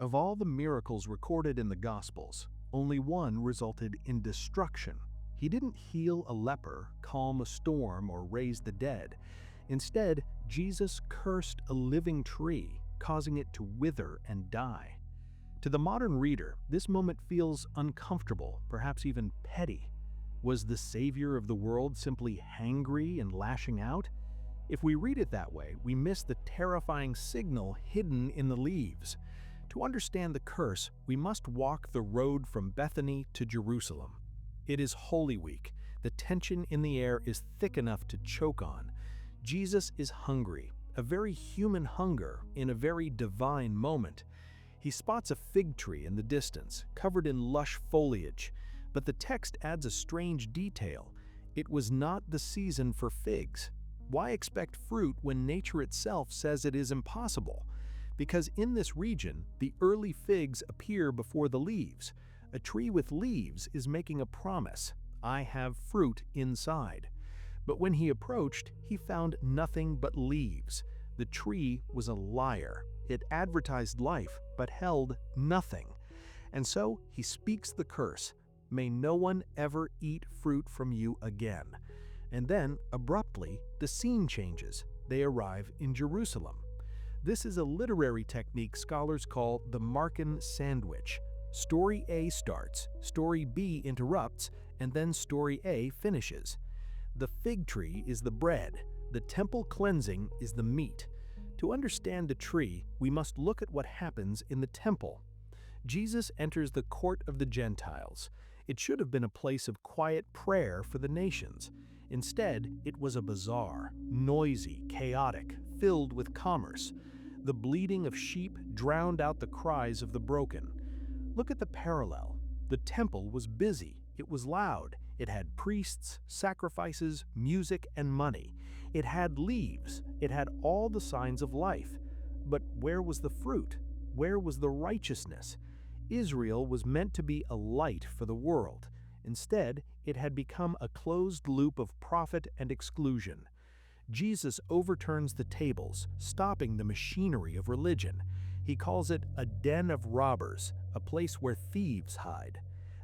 Of all the miracles recorded in the Gospels, only one resulted in destruction. He didn't heal a leper, calm a storm, or raise the dead. Instead, Jesus cursed a living tree, causing it to wither and die. To the modern reader, this moment feels uncomfortable, perhaps even petty. Was the Savior of the world simply hangry and lashing out? If we read it that way, we miss the terrifying signal hidden in the leaves. To understand the curse, we must walk the road from Bethany to Jerusalem. It is Holy Week. The tension in the air is thick enough to choke on. Jesus is hungry, a very human hunger in a very divine moment. He spots a fig tree in the distance, covered in lush foliage, but the text adds a strange detail. It was not the season for figs. Why expect fruit when nature itself says it is impossible? Because in this region, the early figs appear before the leaves. A tree with leaves is making a promise: I have fruit inside. But when he approached, he found nothing but leaves. The tree was a liar. It advertised life, but held nothing. And so he speaks the curse: may no one ever eat fruit from you again. And then, abruptly, the scene changes. They arrive in Jerusalem. This is a literary technique scholars call the Markan Sandwich. Story A starts, story B interrupts, and then story A finishes. The fig tree is the bread. The temple cleansing is the meat. To understand the tree, we must look at what happens in the temple. Jesus enters the court of the Gentiles. It should have been a place of quiet prayer for the nations. Instead, it was a bazaar, noisy, chaotic, filled with commerce. The bleating of sheep drowned out the cries of the broken. Look at the parallel. The temple was busy. It was loud. It had priests, sacrifices, music, and money. It had leaves. It had all the signs of life. But where was the fruit? Where was the righteousness? Israel was meant to be a light for the world. Instead, it had become a closed loop of profit and exclusion. Jesus overturns the tables, stopping the machinery of religion. He calls it a den of robbers, a place where thieves hide.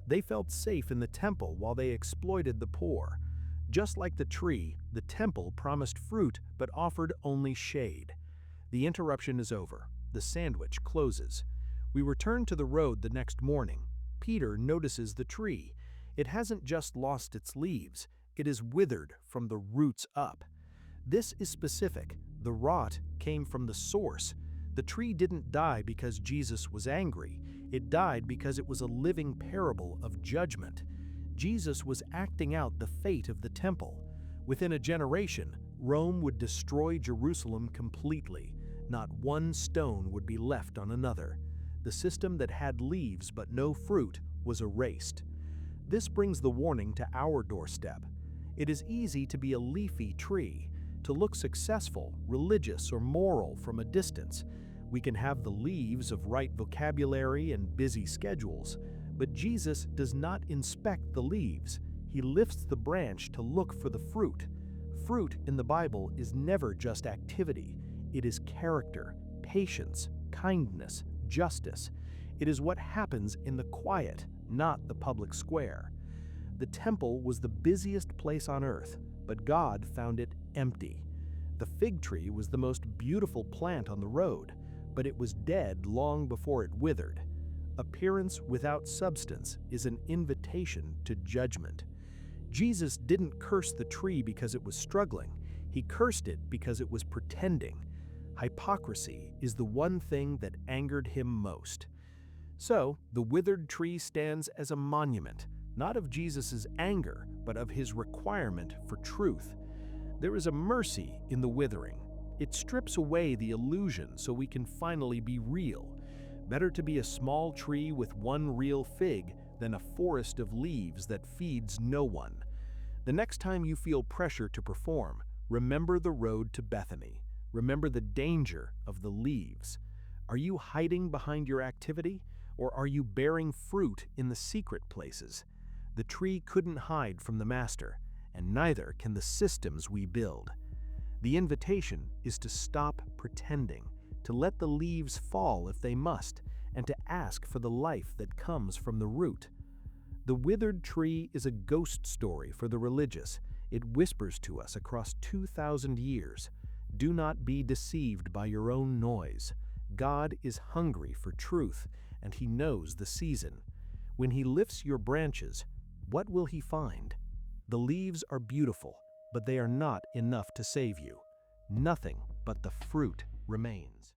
They felt safe in the temple while they exploited the poor. Just like the tree, the temple promised fruit but offered only shade. The interruption is over. The sandwich closes. We return to the road the next morning. Peter notices the tree. It hasn't just lost its leaves, it is withered from the roots up. This is specific. The rot came from the source. The tree didn't die because Jesus was angry. It died because it was a living parable of judgment. Jesus was acting out the fate of the temple. Within a generation, Rome would destroy Jerusalem completely. Not one stone would be left on another. The system that had leaves but no fruit was erased. This brings the warning to our doorstep. It is easy to be a leafy tree, to look successful, religious, or moral from a distance. We can have the leaves of right vocabulary and busy schedules, but Jesus does not inspect the leaves. He lifts the branch to look for the fruit. Fruit in the Bible is never just activity. It is character, patience, kindness, justice. It is what happens in the quiet, not the public square. The temple was the busiest place on earth, but God found it empty. The fig tree was the most beautiful plant on the road, but it was dead long before it withered. Appearance without substance is an invitation to judgment. Jesus didn't curse the tree because it was struggling. He cursed it because it was pretending. Hypocrisy is the one thing that angered him most. So, the withered tree stands as a monument, not of Jesus' anger, but of his requirement for truth. There is a mercy in the withering. It strips away the illusion so we can finally be real. Better to be a small tree with one real fig than a forest of leaves that feeds no one. The next time you feel pressure to perform, remember the road to Bethany. Remember the danger of the leaves. Are you hiding behind your activity, or are you bearing fruit in the secret places? The tree couldn't hide from the master, and neither can the systems we build. The invitation is to stop pretending, to let the leaves fall if they must, and to ask for the life that comes from the root. The withered tree is a ghost story for the religious. It whispers to us across 2,000 years. Do not be deceived by your own noise. God is hungry for truth, and He knows the season. When He lifts your branches, what will He find? The leaves are beautiful, but they are not enough to save you. Nothing but the fruit remains.